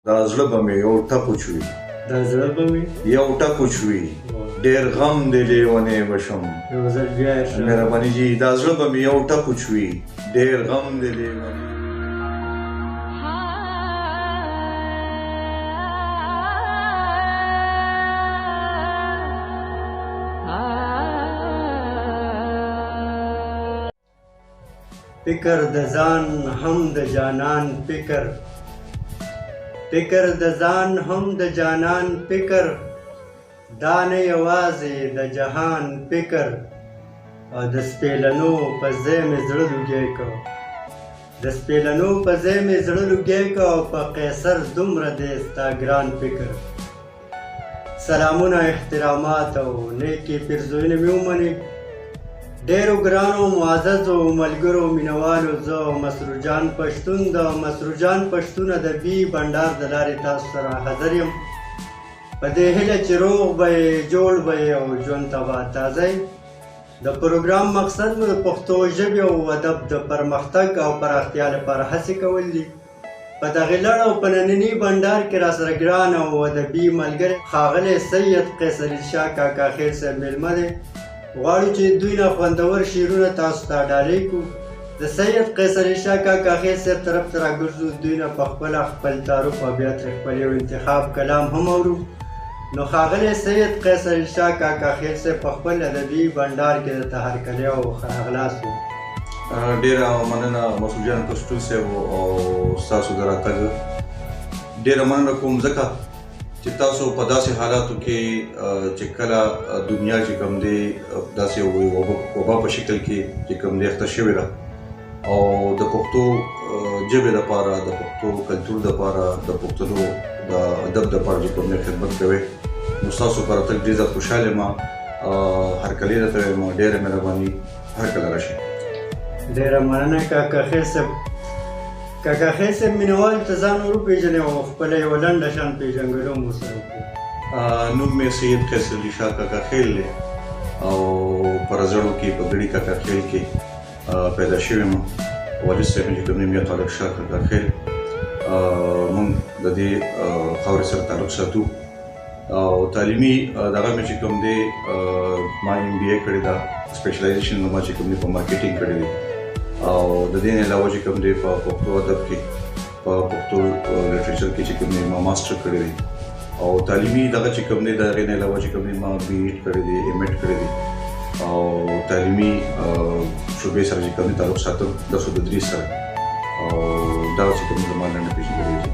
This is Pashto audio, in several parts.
دا زړه به مې یو ټپ وچوي دا زړه به مې یو ټپ وچوي ډېر غم دی لیونی به شم یو ځل بیا یې شه مهرباني جي دا زړه به مې یو ټپ وچوي ډېر غم دی لیونی فکر د ځان هم د جانان فکر فکر د ځان هم د جانان فکر دا نه یوازې د جهان فکر او د سپېلنو په ځای مې زړه لوګی کړ د سپېلنو په ځای مې زړه لوګی کړ او په قیصر دومره دی ستا ګران فکر سلامونه احترامات او نیکې پیرزوینې مې ومنې ډېرو ګرانو معززو ملګرو مینوالو زه مسرور جان پښتون د مسرور جان پښتون ادبي بنډار د لارې تاسو سره حاضر یم په دې هیله چې روغ به یې جوړ به یې او ژوند ته به تازه د پروګرام مقصد مو د پښتو ژبې او ادب د پرمختګ او پراختیا لپاره هڅې کول دي په دغې لړ او په ننني بنډار کې راسره ګران او ادبي ملګری ښاغلی سید قیصر شاه کاکا خیل صاحب میلمه دی غواړو چې دوی نه خوندور شعرونه تاسو ته ډالۍ کړو د سید قیصر شاه کاکا خیل صاحب طرف ته راګرځو دوی نه پخپله خپل تعارف او بیا ترې خپل یو انتخاب کلام هم اورو نو ښاغلی سید قیصر شاه کاکا خیل صاحب په خپل ادبي بنډار کې درته هرکلی او ښه راغلاست وو ډېره مننه مسرور جان پښتون صاحب او ستاسو د راتګ ډېره مننه کوم ځکه چې تاسو په داسې حالاتو کې چې کله دنیا چې کوم دی داسې وبا په شکل کې چې کوم دی اخته شوې ده او د پښتو ژبې لپاره د پښتو کلتور لپاره د پښتنو د ادب لپاره چې کوم دی خدمت کوي نو ستاسو په راتګ ډېر زیات خوشحاله یم هرکلی درته وایم ډېره مهرباني هرکله راشئ ډېره مننه کاکا خیل صاحب کاکا خیل صاحب مینوالو ته ځان ور وپېژنئ او خپله یوه لنډه شان پېژندګلو مو سره وکړو نوم مې سید قیصر شاه کاکا خیل دی او په رزړو کې په ګړي کاکا خیل کې پیدا شوی یم والد صاحب چې کوم نوم یې طالب شاه کاکا خیل موږ د دې خاورې سره تعلق ساتو او تعلیمي دغه مې چې کوم دی ما MBA کړې ده سپیشلایزیشن ما چې کوم دی په مارکیټینګ کړی دی او د دې نه علاوه چې کوم دی په پښتو ادب کې په پښتو لټریچر کې چې کوم دی ما ماسټر کړی دی او تعلیمي دغه چې کوم دی د هغې نه علاوه چې کوم دی ما BEd کړی دی MEd کړی دی او تعلیمي شعبې سره چې کوم دی تعلق ساتم 10 سره او دا چې کوم زما لنډه پېژندګلوي دي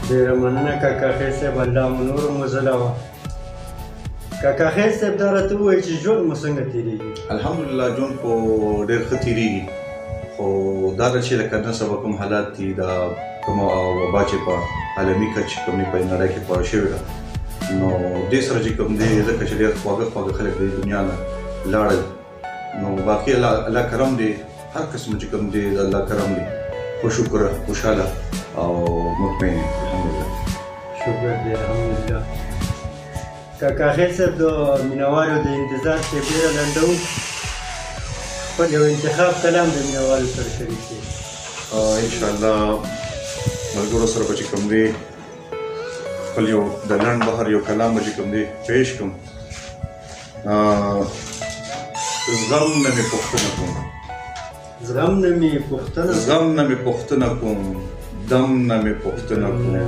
ډېره مننه کاکا خیل صاحب الله مو نور مزله کاکا خیل صاحب دا راته ووایي چې ژوند مو څنګه تېرېږي الحمدلله ژوند خو ډېر ښه تېرېږي خو دا ده چې لکه نن سبا کوم حالات دي دا کومه وبا چې په عالمي کچه کوم په نړۍ کې خپاره شوې ده نو دې سره چې کوم دی ځکه چې ډېر خواږه خلک د دنیا نه لاړل نو باقي الله کرم دی هر قسم چې کوم دی د الله کرم دی خوشکره خوشحاله او مطمئن الحمدلله شکر دی الحمدلله کاکا خیل صاحب د مینوالو د انتظار شیبې لنډو خپل یو انتخاب کلام د مینوالو سره شریک کړي انشاءالله ملګرو سره به چې کوم دی خپل یو د لنډ بهر یو کلام به چې کوم دی پیش کړم زغم نه مې پوښتنه کوم زغم نه مې پوښتنه زغم نه مې پوښتنه کوم دم نه مې پوښتنه کوم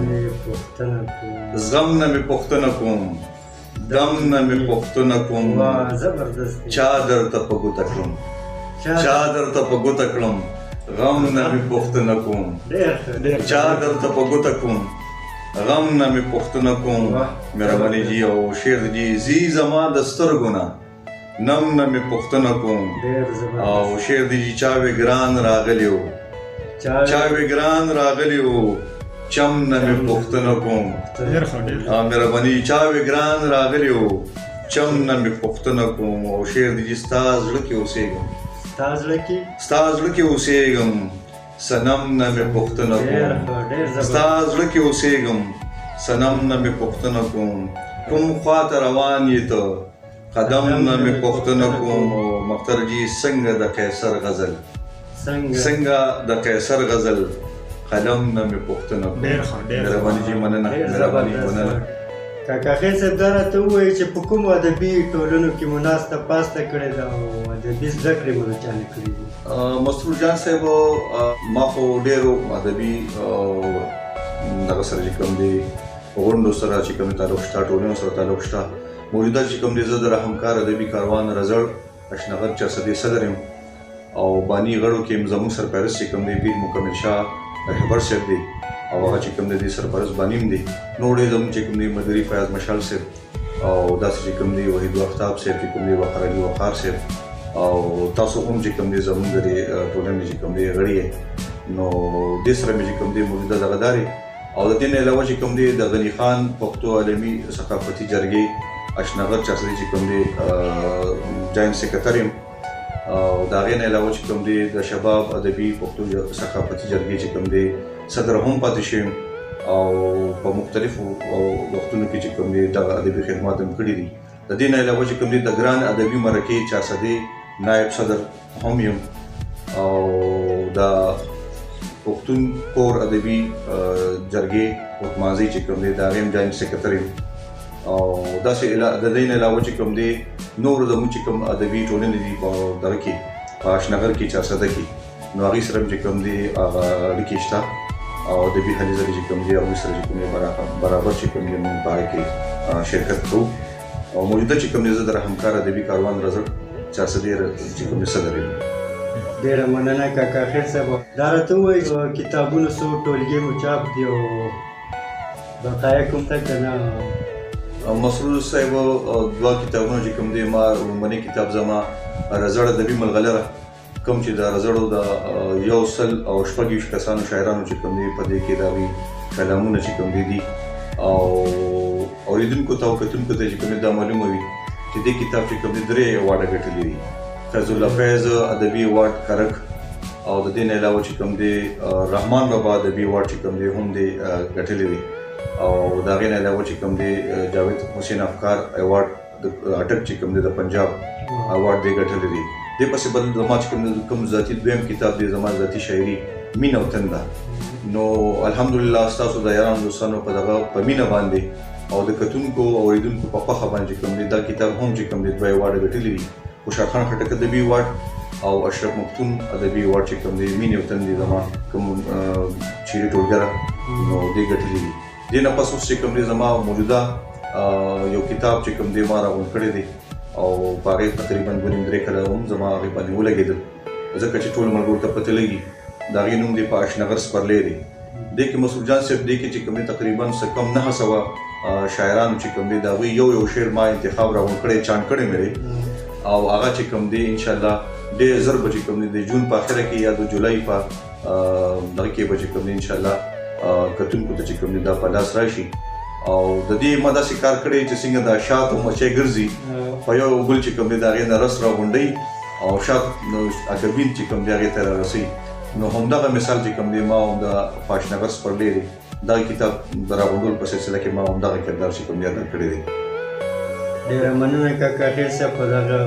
زغم نه مې پوښتنه کوم دم نه مې پوښتنه کوم زبردست چا درته په ګوته کړم چا درته په ګوته کړم غم نه مې پوښتنه کوم چا درته په ګوته کوم غم نه مې پوښتنه کوم مهرباني جي او شعر جي زی زما د سترګو نه نم نه مې پوښتنه کوم او شعر دی چا وې ګران راغلی و چا وې ګران راغلی و چم نه مې پوښتنه کوم مهرباني چا وې ګران راغلی و چم نه مې پوښتنه کوم او شعر دی ستا زړه کې اوسېږم ستا زړه کې اوسېږم صنم نه مې پوښتنه کوم ستا زړه کې اوسېږم صنم نه مې پوښتنه کوم کوم خواته روان یې ته قدم نه مې پوښتنه کوم او مختر جي څنګه د قیصر غزل څنګه د قیصر غزل قلم نه مې پوښتنه کوم. مهرباني جي مننه. مهرباني مننه. کاکا خیل صاحب دا راته ووایي چې په کومو ادبي ټولنو کې مو ناسته پاسته کړې ده او ادبي زده کړې مو له چا نه کړي دي؟ مسرور جان صاحب ما خو ډېرو ادبي دغه سره چې کوم دی غونډو سره چې کوم تعلق شته ټولنو سره تعلق شته. موجوده چې کوم دی زه د رحمکار ادبي کاروان رزړ اشنغر چرسدي صدر یم او بانی غړو کې زموږ سرپرست چې کوم دی پیر مکمل شاه رهبر صاحب دی او هغه چې کوم دی سرپرست بانیم دی. نور یې زموږ چې کوم دی مدري فیاض مشال صاحب او داسې چې کوم دی وحید افتاب صاحب چې کوم دی وقار علي وقار صاحب او تاسو هم چې کوم دی زموږ د ټولنې چې کوم دی غړي نو دې سره مې چې کوم دی موجوده دغه داري او د دې نه علاوه چې کوم دی د غني خان پښتو عالمي ثقافتي جرګې اشنغر چرسدي چې کوم دی جاینټ سیکریټری او دا غي نه علاوه چې کوم دی د شباب ادبي پښتو ثقافتي جرګې چې کوم دی صدر هم پاتې شوم او په مختلفو وختونو کې چې کوم دی د ادبي خدمات هم کړې دي. د دې نه علاوه چې کوم دی د ګران ادبي مرکې چارسدي نائب صدر هم یم او د پښتون کور ادبي جرګې حکمازي چې کوم دی دا غیم جاینټ سیکریټری او داسې د دې نه علاوه چې کوم دی نور زموږ چې کوم ادبي ټولنې دي په دغه کې په اشنغر کې چارسده کې نو هغې سره چې کوم دی هغه اړیکې شته او ادبي هلې ځلې چې کوم دی هغوی سره چې کوم دی برابر چې کوم دی موږ په هغې کې شرکت کوو او موجوده چې کوم دی زه د رحمکار ادبي کاروان رزړ چارسدي چې کوم دی صدر یم. ډېره مننه کاکا خیل صاحب. دا راته ووایي کتابونو څو ټولګې مو چاپ دي او بقایه کوم ته که نه؟ مسرور صاحب دوه کتابونه چې کوم دی ما لومړنی کتاب زما رزړ ادبي ملغلره کوم چې د رزړو د 126 کسانو شاعرانو چې کوم دی په دې کې د هغوی کلامونه چې کوم دی او اورېدونکو ته او کتونکو ته چې کوم دا معلومه وي چې دې کتاب چې کوم دی 3 ایوارډ ګټلي دي. فیض الله فیض ادبي ایوارډ کرک او د دې نه علاوه چې کوم دی رحمان بابا ادبي ایوارډ چې کوم دی هم دی ګټلي دي او د هغې نه علاوه چې کوم دی جاوید حسین افکار ایوارډ د اټک چې کوم دی د پنجاب ایوارډ دی ګټلی دی. دې پسې بل زما چې کوم ذاتي دویم کتاب دی زما ذاتي شاعري مینه او تنده نو الحمدلله ستاسو د یارانو دوستانو په دغه په مینه باندې او د کتونکو او اورېدونکو په خوښه باندې کوم دی دا کتاب هم چې کوم دی 2 ایوارډ ګټلی دي. خوشحال خان خټک ادبي ایوارډ او اشرف مفتون ادبي ایوارډ چې کوم دی مینې او تندې زما کوم چیرې ټولګره نو دې ګټلي دي. دې نه پس اوس چې کوم دی زما موجوده یو کتاب چې کوم دی ما راغونډ کړی دی او په هغې تقریبا 2-3 کاله هم زما هغې باندې ولګېدل ځکه چې ټولو ملګرو ته پته لګي د هغې نوم دی په اشنغر سپرلی دی. دې کې مسرور جان صاحب دې کې چې کوم دی تقریبا څه کم 900 شاعرانو چې کوم دی د هغوی یو شعر ما انتخاب راغونډ کړی چاڼ کړی مې دی او هغه چې کوم دی انشاءالله ډېر ژر به چې کوم دی د جون په اخره کې یا د جولای په دغه کې به چې کوم دی انشاءالله کتونکو ته چې کوم دی دا په لاس راشي او د دې ما داسې کار کړی چې څنګه د شاتو مچۍ ګرځي په یو ګل چې کوم دی د هغې نه رس راغونډوي او شات اکبین چې کوم دی هغې ته رارسوي نو همدغه مثال چې کوم دی ما هم د اشنغر سپرلی دی دا کتاب د راغونډولو په سلسله کې ما همدغه کردار چې کوم دی ادا کړی دی. ډېره مننه کاکا خیل صاحب په دغه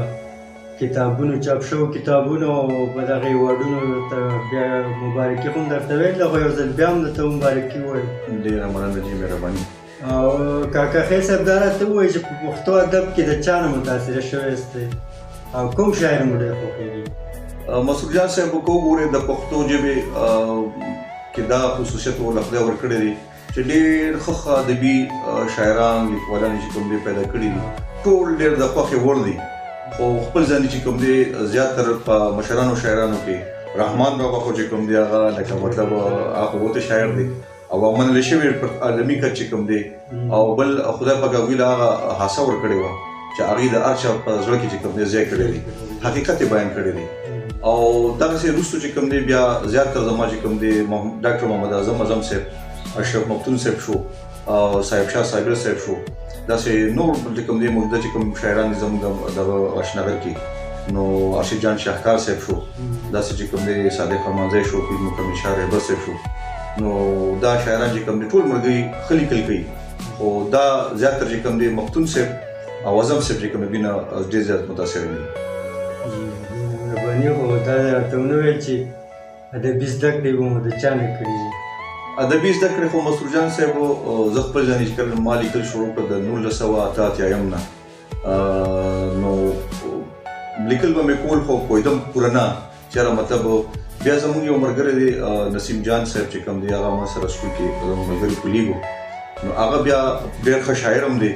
کتابونو چاپ شوو کتابونو او په دغه ایوارډونو ته بیا مبارکي خو هم درته ویل خو یو ځل بیا هم درته مبارکي ووایم. ډېره مننه جي مهرباني. او کاکا خیل صاحب دا راته ووایي چې په پښتو ادب کې د چا نه متاثره شوی یاستئ او کوم شاعر مو ډېر خوښېږي؟ مسرور جان صاحب که وګورئ د پښتو ژبې کې دا خصوصیت ورله خدای ورکړی دی چې ډېر ښه ادبي شاعران لیکوالان چې کوم دی پیدا کړي دي ټول ډېر د خوښې وړ دي خو خپل ځان چې کوم دی زیاتره په مشرانو شاعرانو کې رحمان بابا خو چې کوم دی هغه لکه مطلب هغه وته شاعر دی او منل شوی په عالمي کچ چې کوم دی او بل خدای پاک هغوی له هغه هڅه ورکړې وه چې هغې د هر چا په زړه کې چې کوم دی ځای کړی دی حقیقت یې بیان کړی دی او دغسې وروستو چې کوم دی بیا زیاتره زما چې کوم دی ډاکټر محمد اعظم اعظم صاحب اشرف مفتون صاحب شو صاحب شاه صابر صاحب شو داسې نور چې کوم دی موجوده چې کوم شاعران دي زموږ دغه اشنغر کې نو ارشد جان شاهکار صاحب شو داسې چې کوم دی صادق حمانزی شو پیر مکمل شاه رهبر صاحب شو نو دا شاعران چې کوم دی ټول ملګري ښه لیکل کوي خو دا زیاتره چې کوم دی مفتون صاحب او اعظم صاحب چې کوم دی نه ډېر زیات متاثره دي. مهرباني خو دا راته ونه ویل چې ادبي زده کړې به مو د چا نه کړي دي؟ ادبي زده کړې خو مسرور جان صاحب زه خپل ځان چې کله ما لیکل شروع کړ د 1988 نه نو لیکل به مې کول خو کوم پوره نه چېرې مطلب بیا زموږ یو ملګری دی نسیم جان صاحب چې کوم دی هغه ما سره سکول کې زموږ ملګري پولیګو نو هغه بیا ډېر ښه شاعر هم دی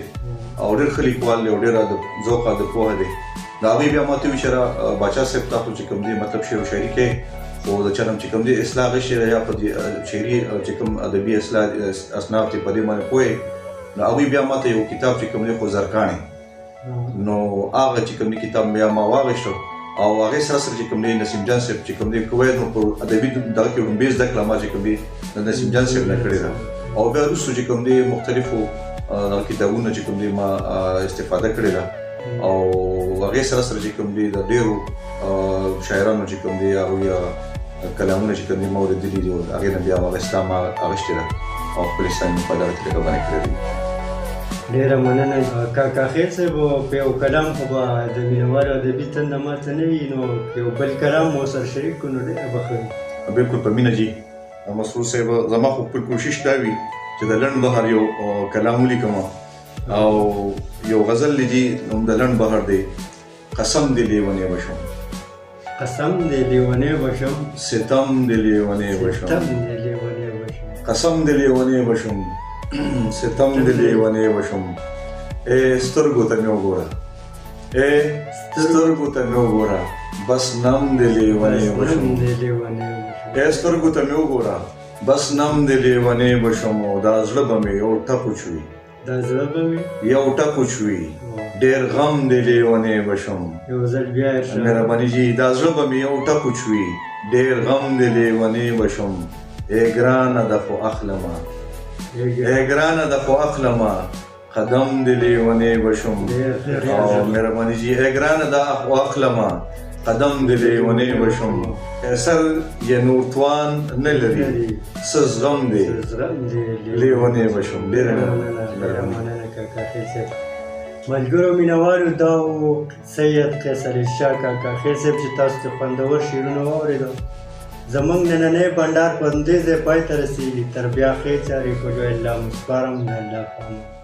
او ډېر ښه لیکوال دی او ډېر ذوق ادب پوهه دی د هغوی بیا ما ته وویل چې باچا صاحب تاسو چې کوم دی مطلب شعر و شاعري کوئ خو د چرم چې کوم دی اصلاح هغه شعر یا په شعري چې کوم ادبي اصلاح اصناف دي په دې باندې پوهې نو هغوی بیا ما ته یو کتاب چې کوم دی خو زرکاڼې نو هغه چې کوم دی کتاب بیا ما واخیسته او هغې سره سره چې کوم دی نسیم جان صاحب چې کوم دی کوی نو په ادبي دغه کې لومبۍ زده کړه ما چې کوم دی د نسیم جان صاحب نه کړې ده او بیا وروسته چې کوم دی مختلفو کتابونو چې کوم دی ما استفاده کړې ده او هغې سره سره چې کوم دی د ډېرو شاعرانو چې کوم دی هغوی کلامونه چې کوم دی ما اورېدلي دي هغې نه بیا هغه اسلام اخیستې ده او خپل اسلامي په دغه طریقه باندې کړی دی ډېره مننه کاکا خیر صاحب په یو کلام خو به د مینوالو ادبي تنده ماته نه وي نو یو بل کلام مو سره شریک کړو نو ډېره به ښه وي بلکل په مینه جي مسرور صاحب زما خو خپل کوشش دا وي چې د لنډ بهر یو کلام ولیکم او یو غزل لیدي نوم د لنډ بهر دی قسم دې لیونی بشم قسم دې لیونی بشم ستم دې لیونی بشم قسم دې لیونی بشم ستم دې لیونی بشم سترګو ته مې وګوره سترګو ته مې وګوره بس نم دې لیونی بشم سترګو ته مې وګوره بس نم دې لیونی بشم او دا زړه به مې یو ټپ وچوي یو ټپ وچوي ډېر غم دې لیونی بشم مهرباني جي دا زړه به مې یو ټپ وچوي ډېر غم دې لیونی بشم ای ګرانه ده خو اخلمه ای ګرانه ده خو اخلمه قدم دې لیونی بشم او مهرباني جي ای ګرانه ده خو اخلمه قدم دې لیونی بشم سر یې نور توان نه لري څه زغم دې لیونی بشم ډېره مننه کاکا خیر صاحب ملګرو مینوالو دا و سید قیصر شاه کاکا خیر صاحب چې تاسو ته خوندور شعرونه واورېدو زموږ نننی بنډار په همدې ځای پای ته رسېږي تر بیا ښې چارې په جو الله مسپارم د الله په امان